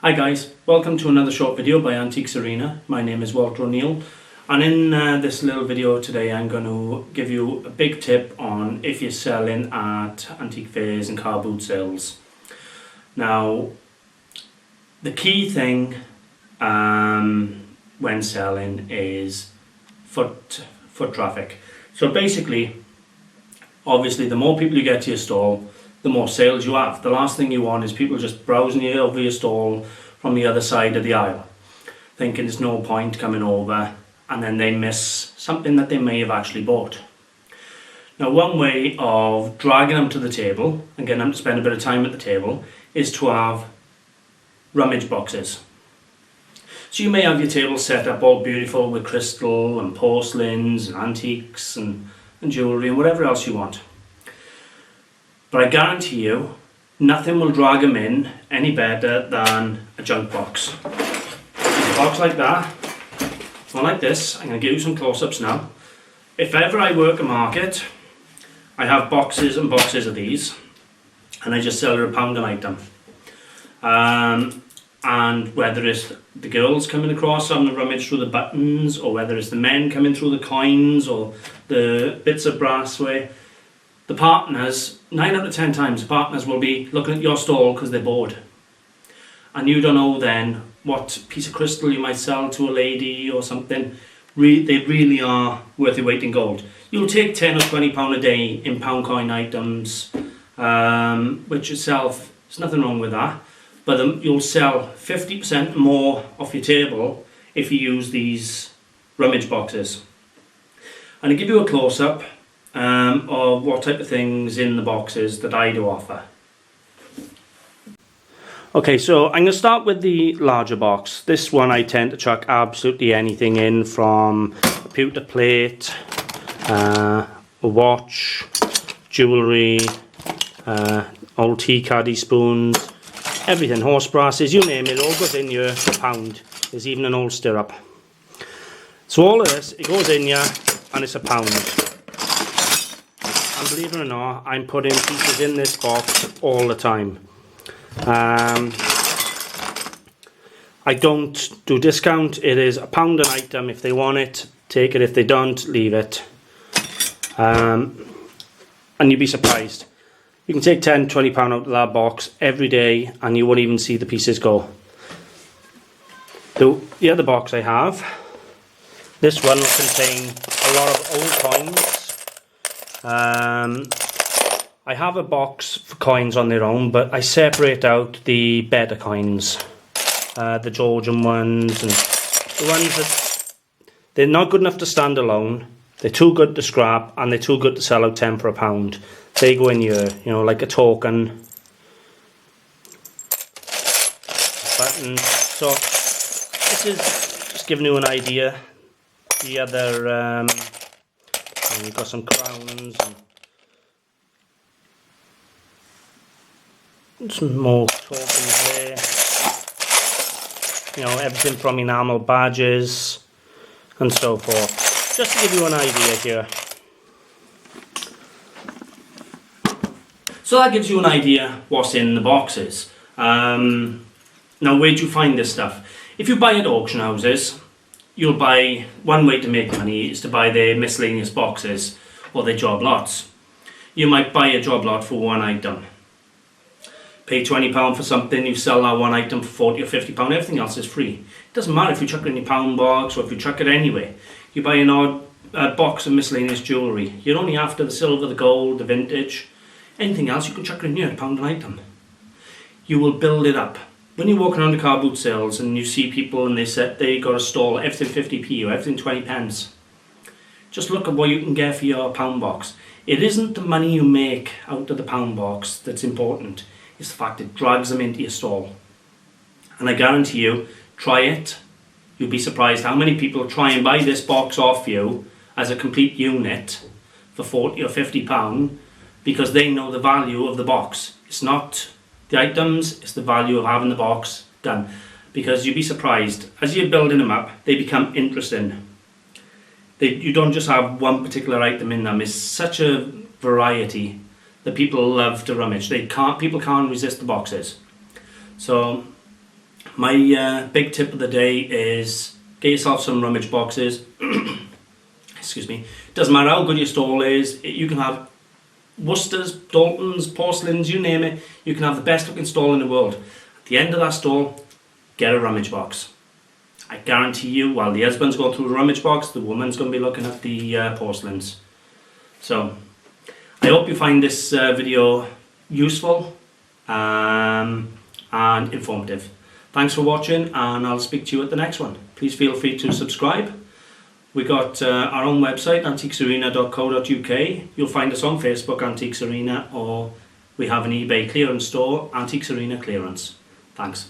Hi guys, welcome to another short video by Antiques Arena. My name is Walter O'Neill, and in this little video today I'm going to give you a big tip on if you're selling at antique fairs and car boot sales. Now, the key thing when selling is foot traffic. So basically, obviously the more people you get to your stall, the more sales you have. The last thing you want is people just browsing you over your stall from the other side of the aisle, thinking there's no point coming over, and then they miss something that they may have actually bought. Now, one way of dragging them to the table and getting them to spend a bit of time at the table is to have rummage boxes. So you may have your table set up all beautiful with crystal and porcelains and antiques and jewellery and whatever else you want. But I guarantee you, nothing will drag them in any better than a junk box. A box like that, one like this. I'm going to give you some close-ups now. If ever I work a market, I have boxes and boxes of these, and I just sell her £1 an item. And whether it's the girls coming across having a rummage through the buttons, or whether it's the men coming through the coins or the bits of brassware, the partners, 9 out of 10 times, the partners will be looking at your stall because they're bored. And you don't know then what piece of crystal you might sell to a lady or something. They really are worth their weight in gold. You'll take £10 or £20 a day in pound coin items, which itself, there's nothing wrong with that. But you'll sell 50% more off your table if you use these rummage boxes. And to give you a close-up of what type of things in the boxes that I do offer. Okay, so I'm going to start with the larger box. This one I tend to chuck absolutely anything in, from a pewter plate, a watch, jewellery, old tea caddy spoons, everything, horse brasses, you name it, all goes in here for £1. There's even an old stirrup. So all of this, it goes in here and it's £1. And believe it or not, I'm putting pieces in this box all the time. I don't do discount. It is £1 an item. If they want it, take it. If they don't, leave it. And you'd be surprised. You can take £10, £20 out of that box every day and you won't even see the pieces go. The other box I have, this one will contain a lot of old coins. I have a box for coins on their own, but I separate out the better coins, the Georgian ones, and the ones that they're not good enough to stand alone. They're too good to scrap, and they're too good to sell out 10 for £1. They go in here, you know, like a token. Buttons. So this is just giving you an idea. The other, you've got some crowns and some more tokens there. You know, everything from enamel badges and so forth. Just to give you an idea here. So that gives you an idea what's in the boxes. Now, where do you find this stuff? If you buy at auction houses, you'll buy, one way to make money is to buy their miscellaneous boxes or their job lots. You might buy a job lot for one item. Pay £20 for something, you sell that one item for £40 or £50, everything else is free. It doesn't matter if you chuck it in your pound box or if you chuck it anywhere. You buy an odd box of miscellaneous jewellery. You're only after the silver, the gold, the vintage. Anything else you can chuck it in here at £1 an item. You will build it up. When you walk around the car boot sales and you see people and they got a stall, everything 50p or everything 20 pence. Just look at what you can get for your pound box. It isn't the money you make out of the pound box that's important. It's the fact it drags them into your stall. And I guarantee you, try it. You'll be surprised how many people try and buy this box off you as a complete unit for £40 or £50 because they know the value of the box. It's not the items, it's the value of having the box done. Because you'd be surprised, as you're building them up, they become interesting. You don't just have one particular item in them. It's such a variety that people love to rummage. People can't resist the boxes. So My big tip of the day is get yourself some rummage boxes. Excuse me. Doesn't matter how good your stall is. You can have Worcesters, Daltons, Porcelains, you name it. You can have the best looking stall in the world. At the end of that stall, get a rummage box. I guarantee you, while the husband's going through the rummage box, the woman's going to be looking at the porcelains. So, I hope you find this video useful and informative. Thanks for watching, and I'll speak to you at the next one. Please feel free to subscribe. We got our own website, antiquesarena.co.uk. You'll find us on Facebook, Antiques Arena, or we have an eBay clearance store, Antiques Arena Clearance. Thanks.